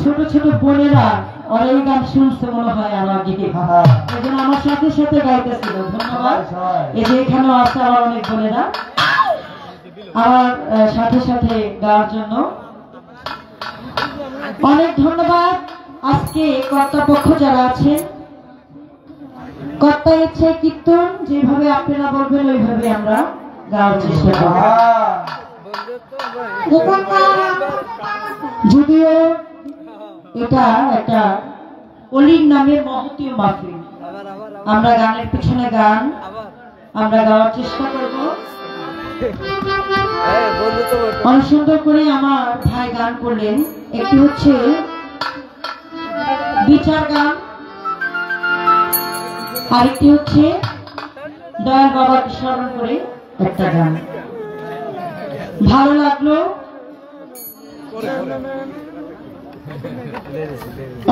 ছোট ছোট বোনেরা অনেক গান শুনতে মনে হয় আমার দিকে আমার সাথে সাথে গাইতেছিল। ধন্যবাদ। এই যে এখানেও আছে আমার অনেক বোনেরা আমার সাথে সাথে গাওয়ার জন্য অনেক ধন্যবাদ। আজকে কর্তাপক্ষ যারা আছেন, কর্তা ইচ্ছে কীর্তন যেভাবে আপনারা বলবেন ওইভাবে আমরা গাওয়ার চেষ্টা করব। যদিও এটা একটা অলির নামের মহতীয় মাহফিল, আমরা গানের পিছনে গান আমরা গাওয়ার চেষ্টা করব। অনেক সুন্দর করে আমার ভাই গান করলেন। একটি হচ্ছে বিচার গান, আরেকটি হচ্ছে দয়াল বাবাকে স্মরণ করে একটা গান। ভালো লাগলো।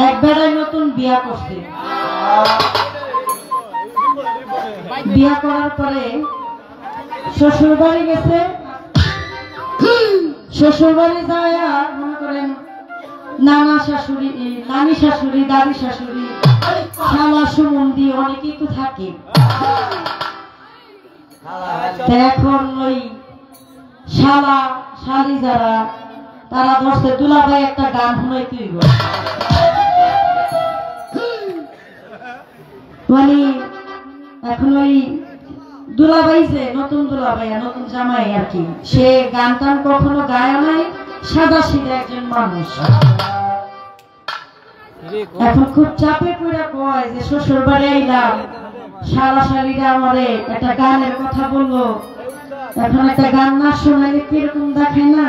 একবারে নতুন বিয়া করছে, বিয়া করার পরে শ্বশুর বাড়ি গেছে। শ্বশুর বাড়ি যায় মনে করেন নানা শাশুড়ি, নানি শাশুড়ি, দাদি শাশুড়ি, শালা সুমন্দি অনেকেই তো থাকে। এখন ওই শালা শালি যারা তারা ধরছে দুলাভাই একটা গান শুনাইতে হইব। মানে এখন ওই দুলাভাই যে নতুন দুলাভাই নতুন জামাই আর কি, সে গান টান কখনো গায় নাই, সাদা সিধা একজন মানুষ। এখন খুব চাপে পড়ে কয় যে শ্বশুর বাড়ি আইলাম, শালা শালিরা আমারে একটা গানের কথা বললো, এখন একটা গান না শোনাইলে কিরকম দেখে না।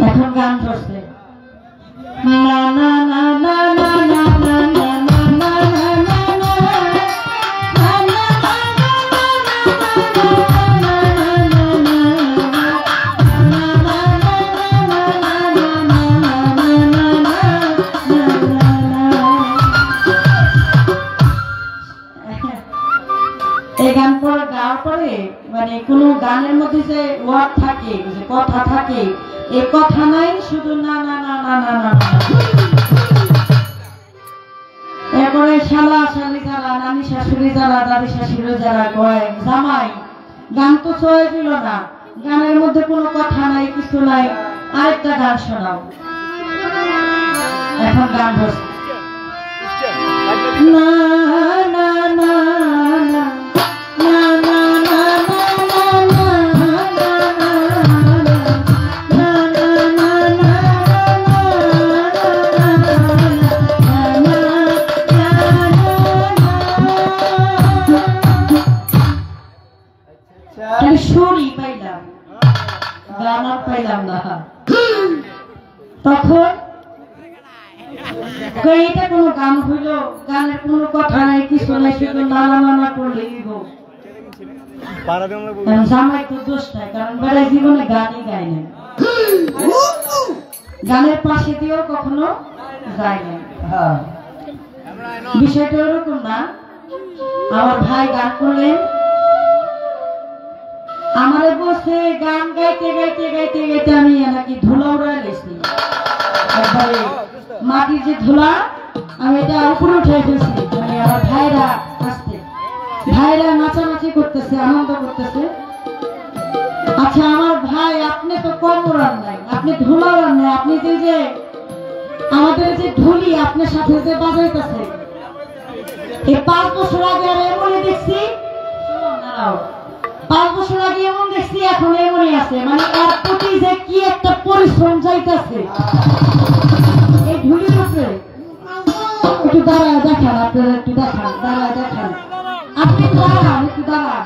এখন গান ধরছে না না না না না না না না না করে মানে কোনো গানের মধ্যে যে ওয়ার্ড থাকে, যে কথা থাকে, এই কথা নাই, শুধু না না না না না না। এরপরে শালা শালি যারা, নানি শাশুড়ি যারা, দাদি শাশুড়ি যারা কয় জামাই গান তো ছয় দিল না, গানের মধ্যে কোনো কথা নাই, কিছু নাই, আরেকটা গান শোনাও। এখন গান বসে না না না না সুরই পাইলাম, গান আর পাইলাম না। তখন এটা কোনো গান হইল, গানের কোনো কথা নাই, কিছু নাই, শুধু নানা নানা করলে জামাই তো দোষ নাই, কারণ বেড়াই জীবনে গানই গায় না, গানের পাশে দিয়েও কখনো যায় না। বিষয়টা ওরকম না। আমার ভাই গান করলেন, আমারে বসে গান গাইতে গাইতে গাইতে গাইতে আমি নাকি ধুলা উড়াই লেছি, একবারে মাটির যে ধুলা আমি এটা উপরে উঠে ফেলছি। মানে আমার ভাইরা আসছে, ভাইরা নাচানাচি করতেছে, আনন্দ করতেছে। আচ্ছা আমার ভাই, আপনি তো কম উড়ান নাই, আপনি ধুলা উড়ান নাই, আপনি যে আমাদের যে ঢুলি আপনার সাথে যে বাজাইতেছে, এই 5 বছর আগে আমি এমনই দেখছি, 5 বছর আগে এমন দেখছি, এখন এমনই আছে। মানে এর প্রতি যে কি একটা পরিশ্রম যাইতেছে এই ঢুলির উপরে। একটু দাঁড়ায় দেখান, আপনারা একটু দেখান, দাঁড়ায় দেখান, আপনি দাঁড়ান, একটু দাঁড়ান।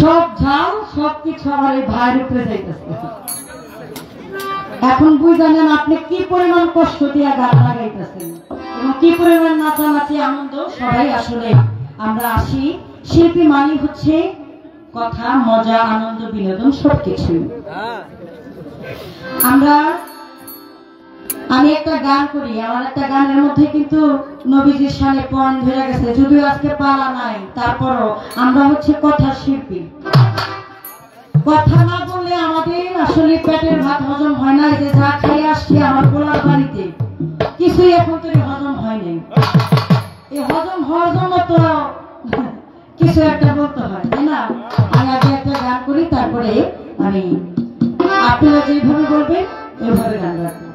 সব ঝাল সবকিছু আমার এই ভাইয়ের উপরে যাইতেছে। এখন বুঝানেন আপনি কি পরিমাণ কষ্ট দিয়ে গান লাগাইতেছেন এবং কি পরিমাণ নাচানাচি আনন্দ। সবাই আসলে আমরা আসি, শিল্পী মানে হচ্ছে কথা, মজা, আনন্দ, বিনোদন সবকিছু। আমি একটা গান করি, আমার একটা গানের মধ্যে কিন্তু নবীজির শানে পয়েন্ট ধরে গেছে, যদিও আজকে পালা নাই, তারপরও আমরা হচ্ছে কথা শিল্পী। কথা না বললে আমাদের আসলে পেটের ভাত হজম হয় না। যে যা খেয়ে আসছি আমার পোলার বাড়িতে, কিছুই এখন তৈরি হজম হয় নাই। এই হজম হওয়ার জন্য তো কিছু একটা বলতে হয়, তাই না? আমি আগে একটা গান করি, তারপরে আমি আপনারা যেভাবে বলবেন ওইভাবে গান রাখবো।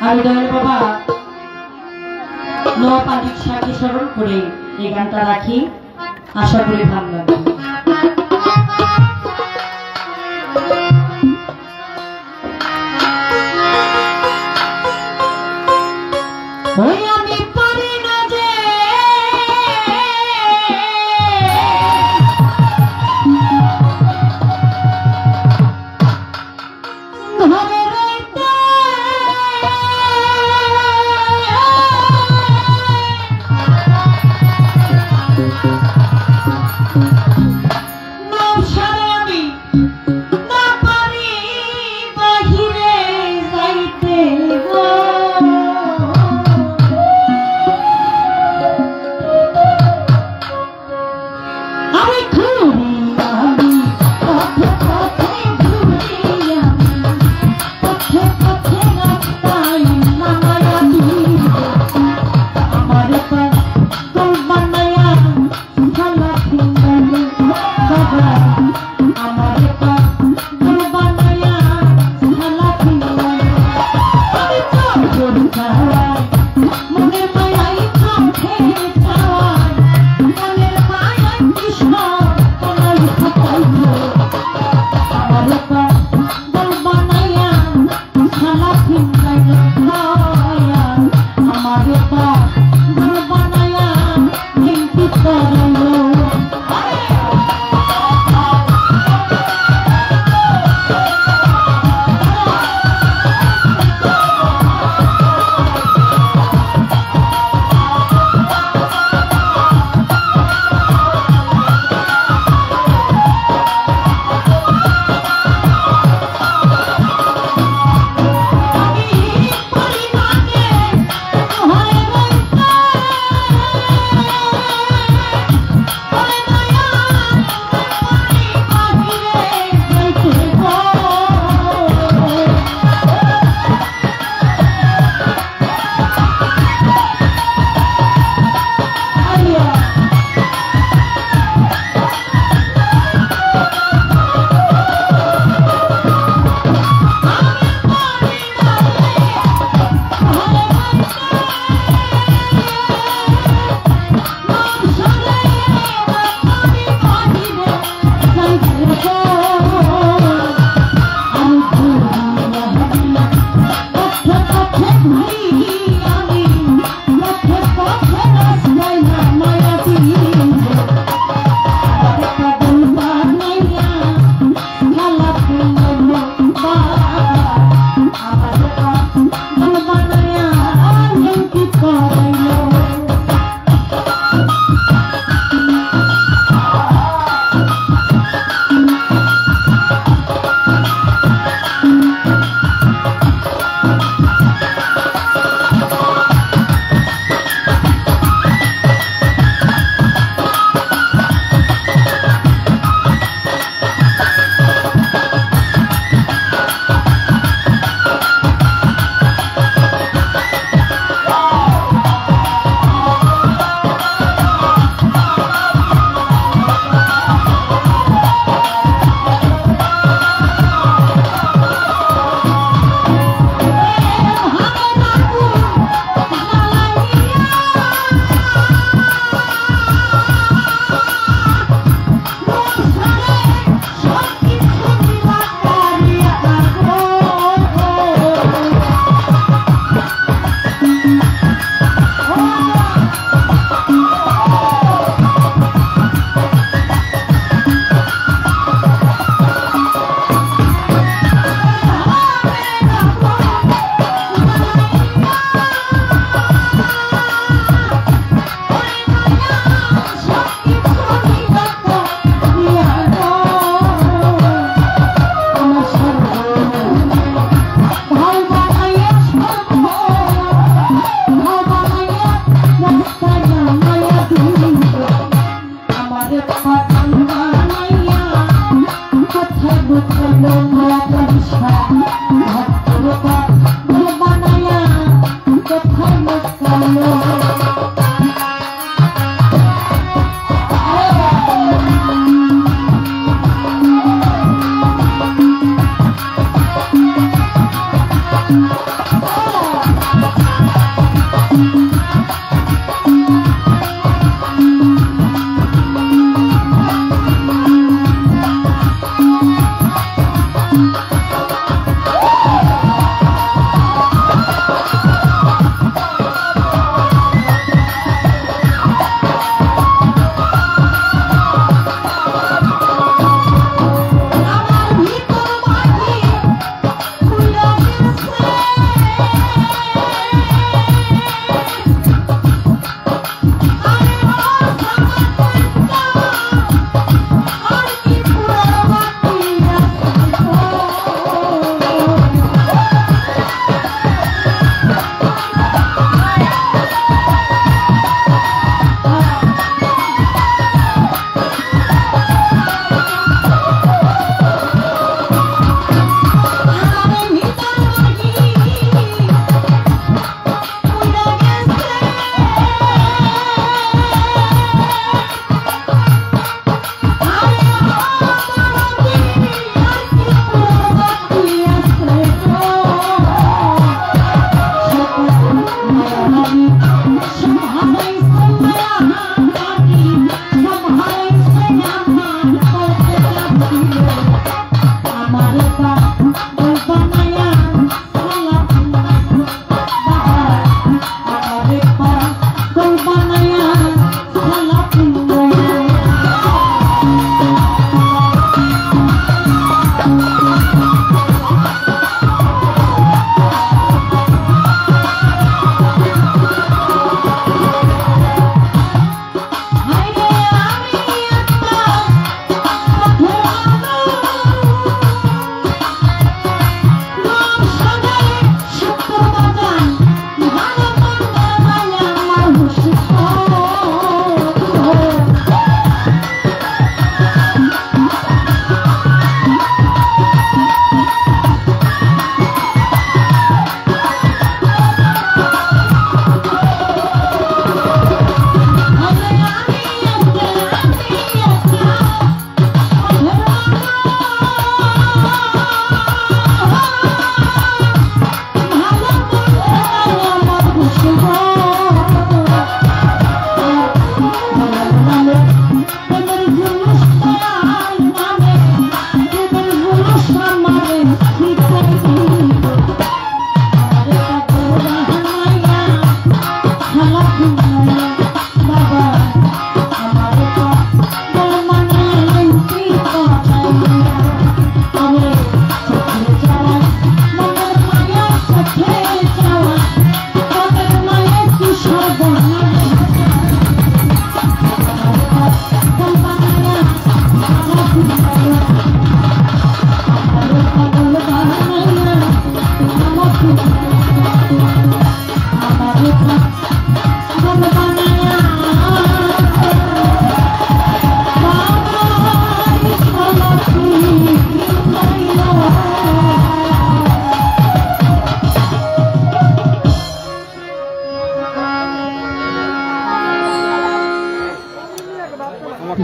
আমি দয়াল বাবা নোয়া পান্ডিত শাহকে স্মরণ করে এই গানটা রাখি, আশা করি ভালো লাগবে। আমি পারি না যে ঘরে রইতে,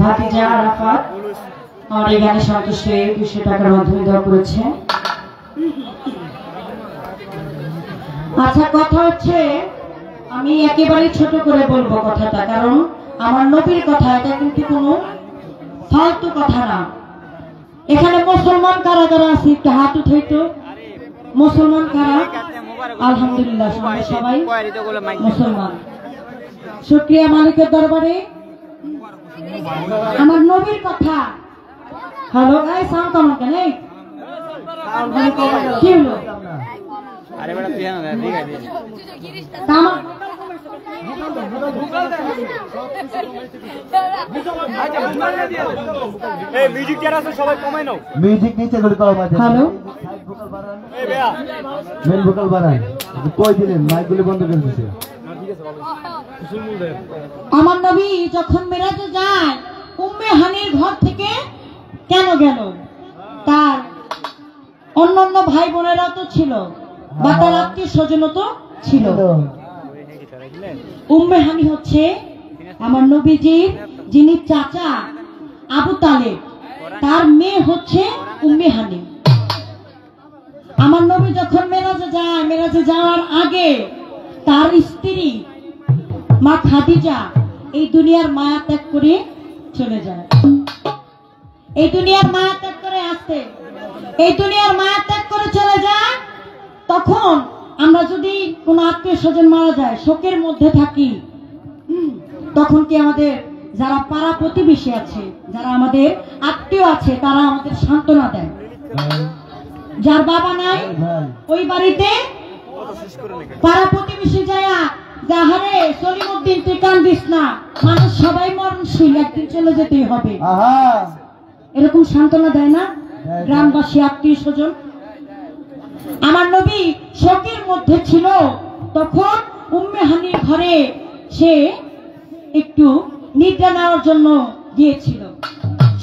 ভাতিজা আরাফাত আমার এই গানে সন্তুষ্ট হয়ে 200 টাকার মাধ্যমে দেওয়া করেছে। আচ্ছা, কথা হচ্ছে আমি একেবারে ছোট করে বলবো কথাটা, কারণ আমার নবীর কথা, এটা কিন্তু কোনো ফালতু কথা না। এখানে মুসলমান কারা কারা আছে একটু হাত উঠাইতো। মুসলমান কারা? আলহামদুলিল্লাহ সবাই মুসলমান। শুকরিয়া মালিকের দরবারে। আমার নবীর কথা। হ্যালো গাইস, সাউন্ড কম কেন? কি হলো? আরে বড় পিয়ানো দে, ঠিক আছে। কাম এই মিউজিক যারা আছে সবাই কমাই নাও। মিউজিক নিচে করে দাও মাঝে। হ্যালো সাইড ভোকাল বাড়ান। এই বেয়া মেন ভোকাল বাড়ান। কই দিলেন? মাইকগুলো বন্ধ করে দিয়েছে। আমার নবী যখন মেরাজে যায় উম্মে হানির ঘর থেকে কেন গেল? তার অন্যান্য ভাই বোনেরা তো ছিল, বা তার আত্মীয় স্বজন তো ছিল। উম্মে হানি হচ্ছে আমার নবীজির যিনি চাচা আবু তালেব, তার মেয়ে হচ্ছে উম্মে হানি। আমার নবী যখন মেরাজে যায়, মেরাজে যাওয়ার আগে তার স্ত্রী মা খাদিজা এই দুনিয়ার মায়া ত্যাগ করে চলে যায়। এই দুনিয়ার মায়া ত্যাগ করে আসতে, এই দুনিয়ার মায়া ত্যাগ করে চলে যায়। তখন আমরা যদি কোনো আত্মীয় স্বজন মারা যায়, শোকের মধ্যে থাকি, তখন কি আমাদের যারা পাড়া প্রতিবেশী আছে, যারা আমাদের আত্মীয় আছে, তারা আমাদের সান্ত্বনা দেয়। যার বাবা নাই ওই বাড়িতে পাড়া প্রতিবেশী যায়, যাহারে সলিমউদ্দিন তুই কান্দিস না, মানুষ সবাই মরণশীল, একদিন চলে যেতেই হবে, এরকম সান্ত্বনা দেয় না গ্রামবাসী, আত্মীয় স্বজন। আমার নবী শোকের মধ্যে ছিল, তখন উম্মে হানির ঘরে সে একটু নিদ্রা নেওয়ার জন্য গিয়েছিল।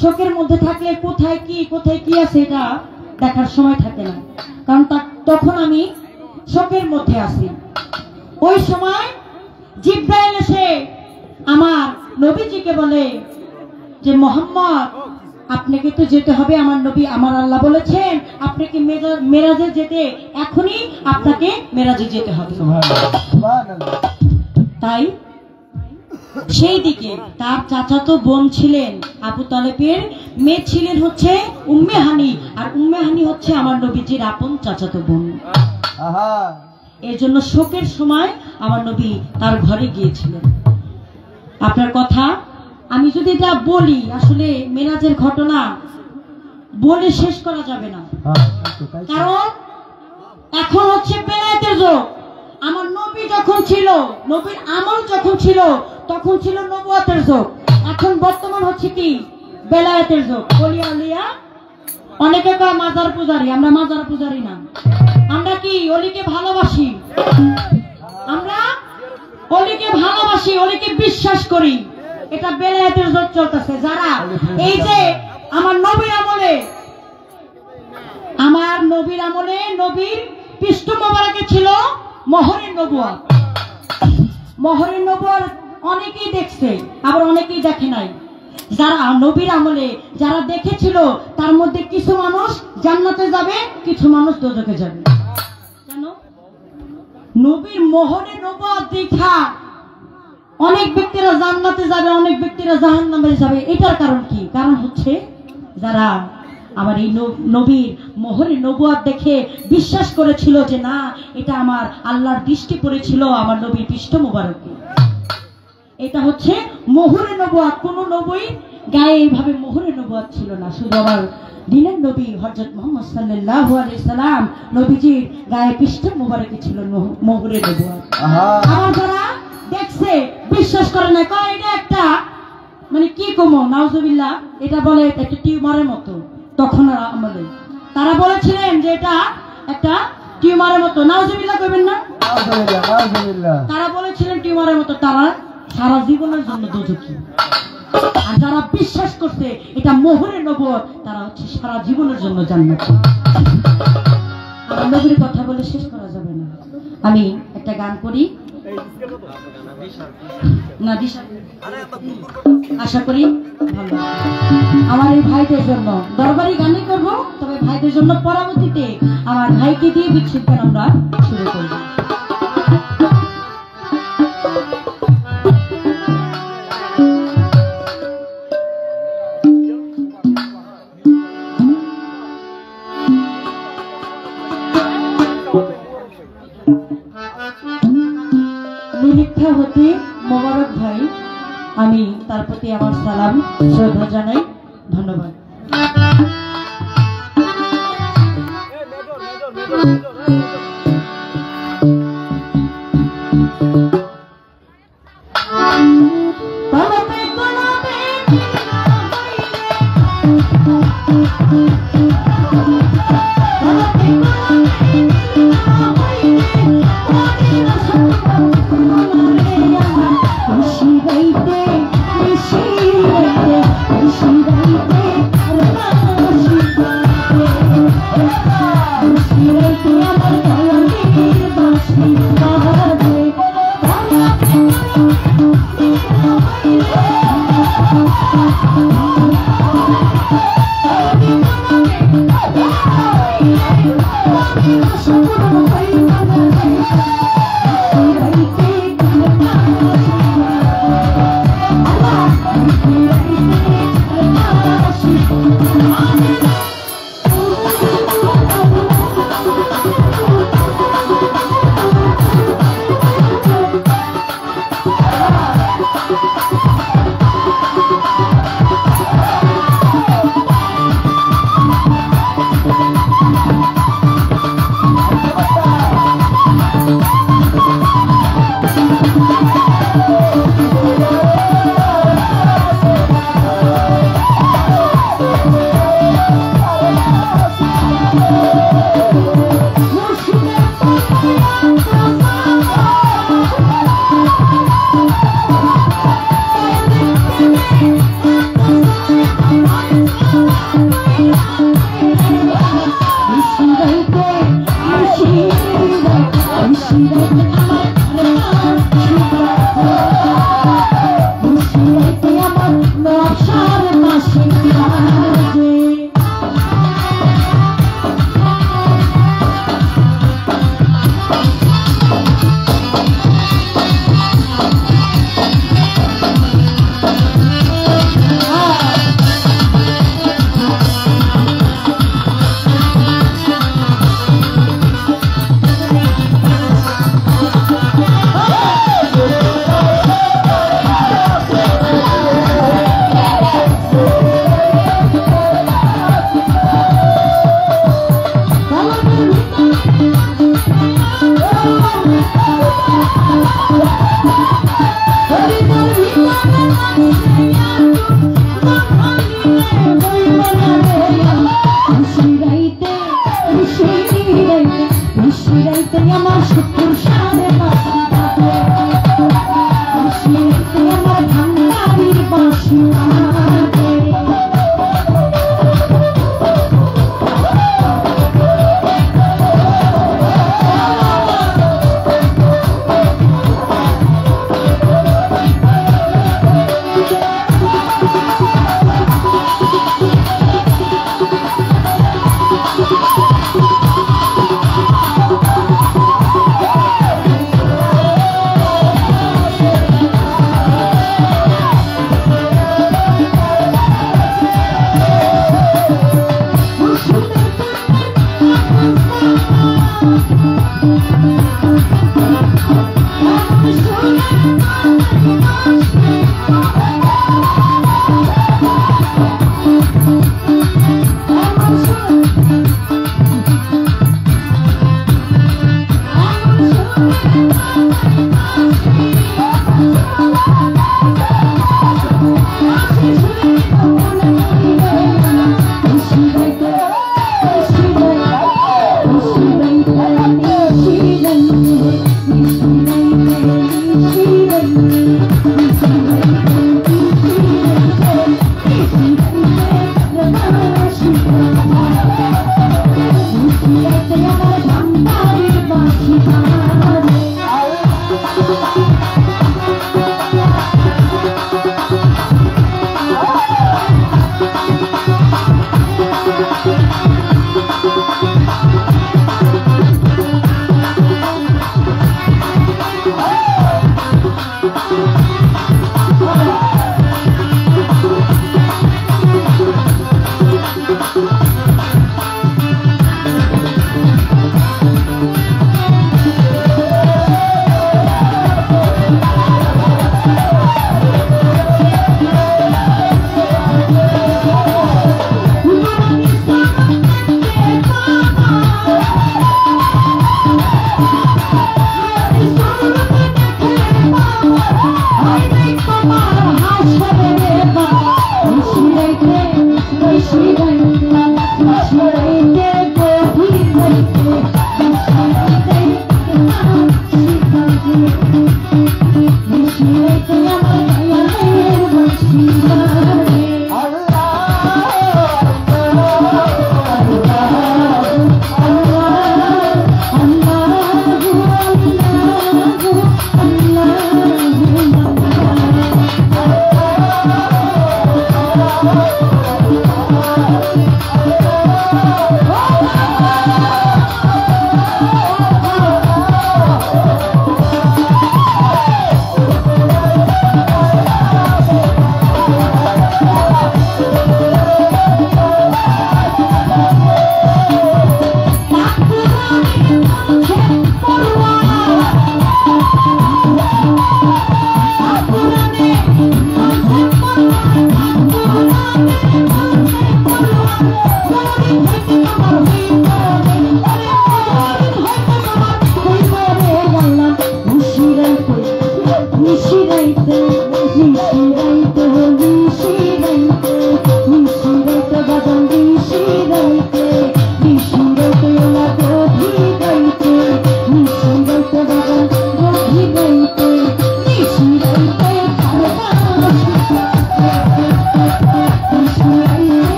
শোকের মধ্যে থাকলে কোথায় কি আছে এটা দেখার সময় থাকে না, কারণ তখন আমি শোকের মধ্যে আছি। ওই সময় জিব্রাইল এসে আমার নবীজিকে বলে যে মোহাম্মদ, আপনাকে তো যেতে হবে, আমার নবী, আমার আল্লাহ বলেছেন আপনাকে মেরাজে যেতে, এখনই আপনাকে মেরাজে যেতে হবে। তাই সেই দিকে তার চাচাতো বোন ছিলেন আবু তালেবের মেয়ে ছিলেন হচ্ছে উম্মে হানি, আর উম্মে হানি হচ্ছে আমার নবীজির আপন চাচাতো বোন। এর জন্য শোকের সময় আমার নবী তার ঘরে গিয়েছিলেন। আপনার কথা আমি যদি এটা বলি, আসলে মেরাজের ঘটনা বলে শেষ করা যাবে না, কারণ এখন হচ্ছে বেলায়েতের যুগ। আমার নবী যখন ছিল, নবীর আমল যখন ছিল, তখন ছিল নবুয়তের যুগ। এখন বর্তমান হচ্ছে কি বেলায়েতের যুগ। ওলিয়া উলিয়া, অনেকে কয় মাজার পূজারি, আমরা মাজার পূজারি না, আমরা কি অলিকে ভালোবাসি, আমরা অলিকে ভালোবাসি, অলিকে বিশ্বাস করি। এটা বেলায়েতের যুগ চলতেছে। যারা এই যে আমার নবীর আমলে নবীর পৃষ্ঠ মোবারকে ছিল মোহরের নবুয়ত। মোহরের নবুয়ত অনেকেই দেখছে, আবার অনেকেই দেখে নাই। যারা নবীর আমলে যারা দেখেছিল, তার মধ্যে কিছু মানুষ জান্নাতে যাবে, কিছু মানুষ দোজখে যাবে। কেন? নবীর মোহরের নবুয়ত দেখা অনেক ব্যক্তিরা জান্নাতে যাবে, অনেক ব্যক্তিরা জাহান্নামে যাবে। এটার কারণ কি? কারণ হচ্ছে যারা আমার এই নবীর মোহরের নবুয়ত দেখে বিশ্বাস করেছিল যে না, এটা আমার আল্লাহর দৃষ্টি পড়েছিল আমার নবীর পৃষ্ঠ মোবারকে। এটা হচ্ছে মোহরের নবুয়ত। কোন নবী গায়ে এইভাবে মোহরের নবুয়ত ছিল না, শুধু আমার দিনের নবী হযরত মুহাম্মদ সাল্লাল্লাহু আলাইহি সাল্লাম নবীজির গায়ে পৃষ্ঠ মোবারকে ছিল মোহরের নবুয়ত। আর যারা দেখছে বিশ্বাস করে না, কয় এটা একটা মানে কি কমো নাউজুবিল্লাহ, এটা বলে একটা টিউমারের মতো। তখন আমাদের তারা বলেছিলেন যে এটা একটা টিউমারের মতো, নাউজুবিল্লাহ কইবেন না, তারা বলেছিলেন টিউমারের মতো। তারা সারা জীবনের জন্য দোজখী। আর যারা বিশ্বাস করছে এটা মোহরের নবুয়ত, তারা হচ্ছে সারা জীবনের জন্য জান্নাতি। আমার নবীর কথা বলে শেষ করা যাবে না। আমি একটা গান করি না, আশা করি ভালো। আমার এই ভাইদের জন্য দরবারি গানই করবো, তবে ভাইদের জন্য পরবর্তীতে আমার ভাইকে দিয়ে বিচ্ছিন্ন আমরা শুরু করবো। মিলিক্ষা হতে মোবারক ভাই, আমি তার প্রতি আমার সালাম শ্রদ্ধা জানাই। ধন্যবাদ। খুশি গাইতে Oh,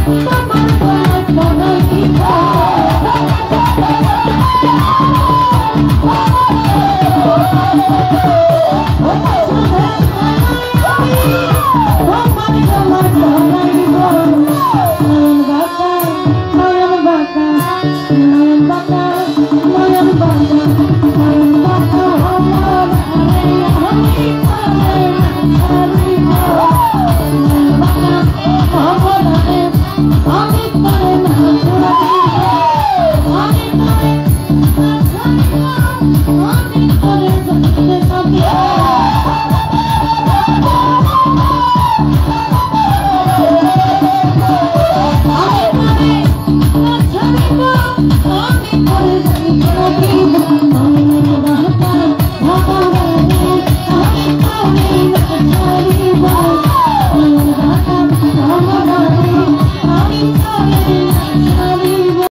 Thank you.